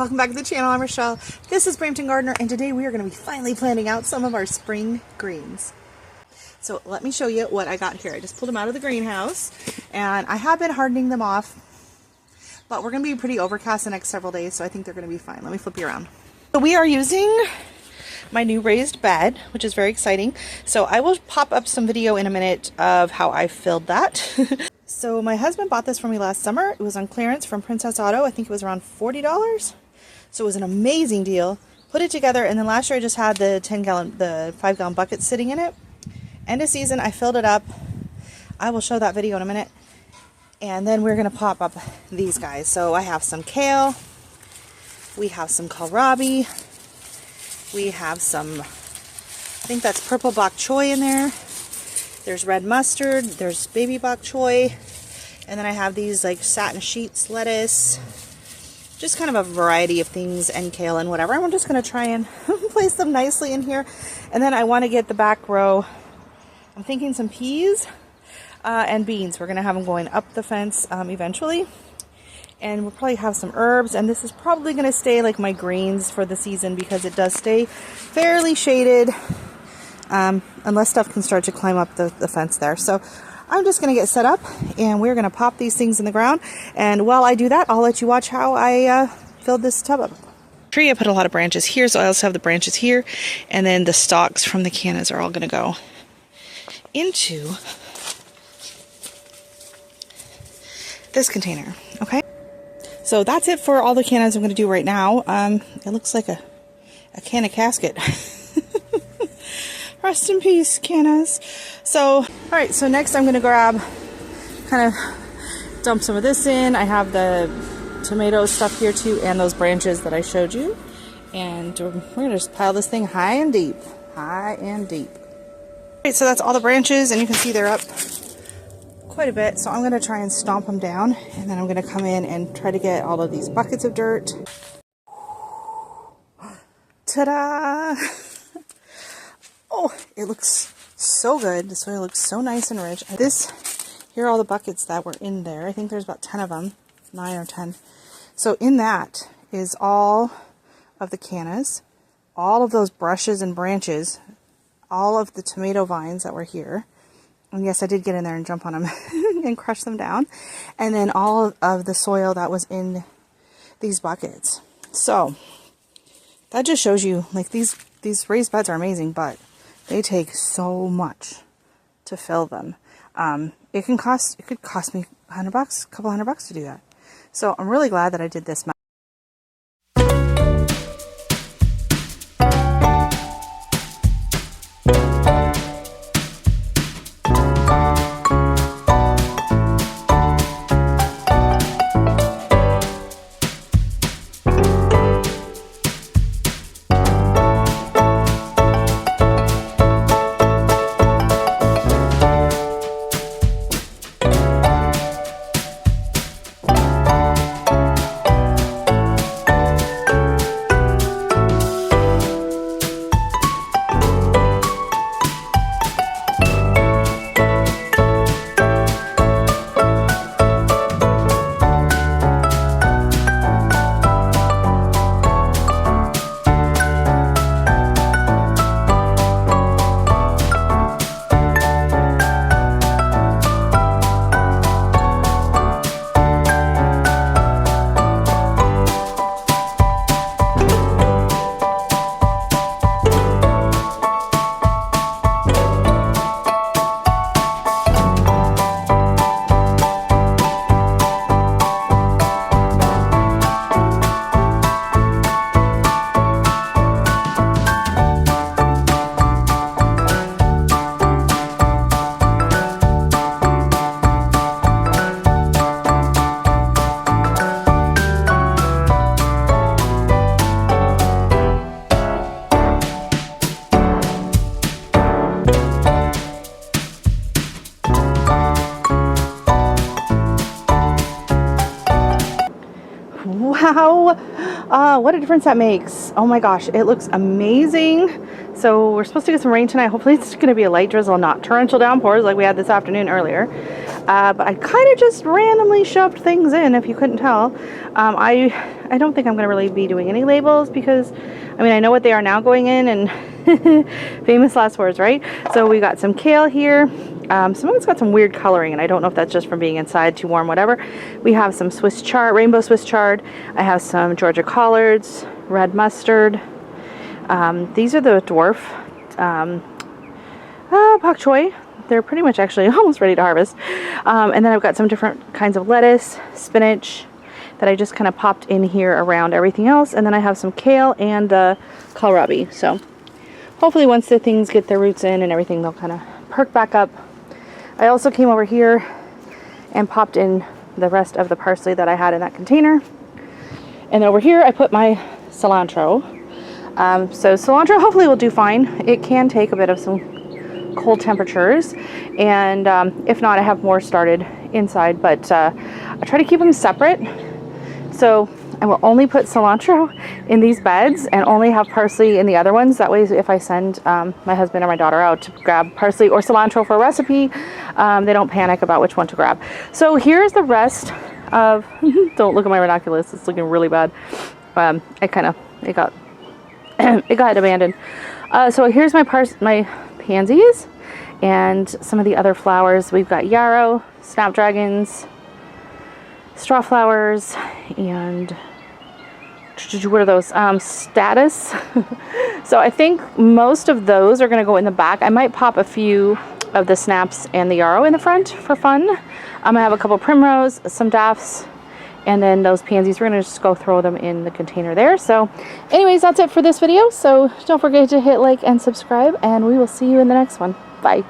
Welcome back to the channel. I'm Rochelle. This is Brampton Gardener, and today we are going to be finally planting out some of our spring greens. So let me show you what I got here. I just pulled them out of the greenhouse, and I have been hardening them off, but we're going to be pretty overcast the next several days, so I think they're going to be fine. Let me flip you around. So we are using my new raised bed, which is very exciting. So I will pop up some video in a minute of how I filled that. So my husband bought this for me last summer. It was on clearance from Princess Auto. I think it was around $40. So it was an amazing deal. Put it together, and then last year I just had the 5-gallon bucket sitting in it. End of season, I filled it up. I will show that video in a minute. And then we're gonna pop up these guys. So I have some kale. We have some kohlrabi. We have some, I think that's purple bok choy in there. There's red mustard. There's baby bok choy. And then I have these like satin sheets lettuce. Just kind of a variety of things, and kale and whatever. I'm just going to try and place them nicely in here. And then I want to get the back row. I'm thinking some peas and beans. We're going to have them going up the fence eventually. And we'll probably have some herbs. And this is probably going to stay like my greens for the season because it does stay fairly shaded. Unless stuff can start to climb up the fence there. So I'm just going to get set up, and we're going to pop these things in the ground. And while I do that, I'll let you watch how I filled this tub up. Tree, I put a lot of branches here, so I also have the branches here, and then the stalks from the cannas are all going to go into this container. Okay, so that's it for all the cannas I'm going to do right now. It looks like a can of casket. Rest in peace, cannas. So, alright, so next I'm going to grab, kind of dump some of this in. I have the tomato stuff here too, and those branches that I showed you. And we're going to just pile this thing high and deep. High and deep. Alright, so that's all the branches, and you can see they're up quite a bit. So I'm going to try and stomp them down, and then I'm going to come in and try to get all of these buckets of dirt. Ta-da! Oh, it looks so good. The soil looks so nice and rich. Here are all the buckets that were in there. I think there's about 10 of them, 9 or 10. So in that is all of the cannas, all of those brushes and branches, all of the tomato vines that were here. And yes, I did get in there and jump on them and crush them down. And then all of the soil that was in these buckets. So that just shows you, like, these raised beds are amazing, but they take so much to fill them. It could cost me $100, a couple $100 to do that. So I'm really glad that I did this. Wow, what a difference that makes. Oh my gosh, it looks amazing. So we're supposed to get some rain tonight. Hopefully it's going to be a light drizzle, not torrential downpours like we had this afternoon earlier. but I kind of just randomly shoved things in, if you couldn't tell. I don't think I'm going to really be doing any labels because, I mean, I know what they are now going in, and famous last words, right? So we got some kale here. Some of it's got some weird coloring, and I don't know if that's just from being inside, too warm, whatever. We have some Swiss chard, rainbow Swiss chard. I have some Georgia collards, red mustard. These are the dwarf pak choi. They're pretty much actually almost ready to harvest. And then I've got some different kinds of lettuce, spinach that I just kind of popped in here around everything else. And then I have some kale and kohlrabi. So hopefully once the things get their roots in and everything, they'll kind of perk back up. I also came over here and popped in the rest of the parsley that I had in that container. And over here I put my cilantro. So cilantro hopefully will do fine. It can take a bit of some cold temperatures, and if not, I have more started inside, but I try to keep them separate. So I will only put cilantro in these beds and only have parsley in the other ones. That way, if I send my husband or my daughter out to grab parsley or cilantro for a recipe, they don't panic about which one to grab. So here's the rest of, don't look at my ranunculus, it's looking really bad. It got it got abandoned. So here's my pansies and some of the other flowers. We've got yarrow, snapdragons, straw flowers, and what are those? Status. So I think most of those are going to go in the back. I might pop a few of the snaps and the yarrow in the front for fun. I have a couple primrose, some daffs, and then those pansies, we're going to just go throw them in the container there. So anyways, that's it for this video. So don't forget to hit like and subscribe, and we will see you in the next one. Bye.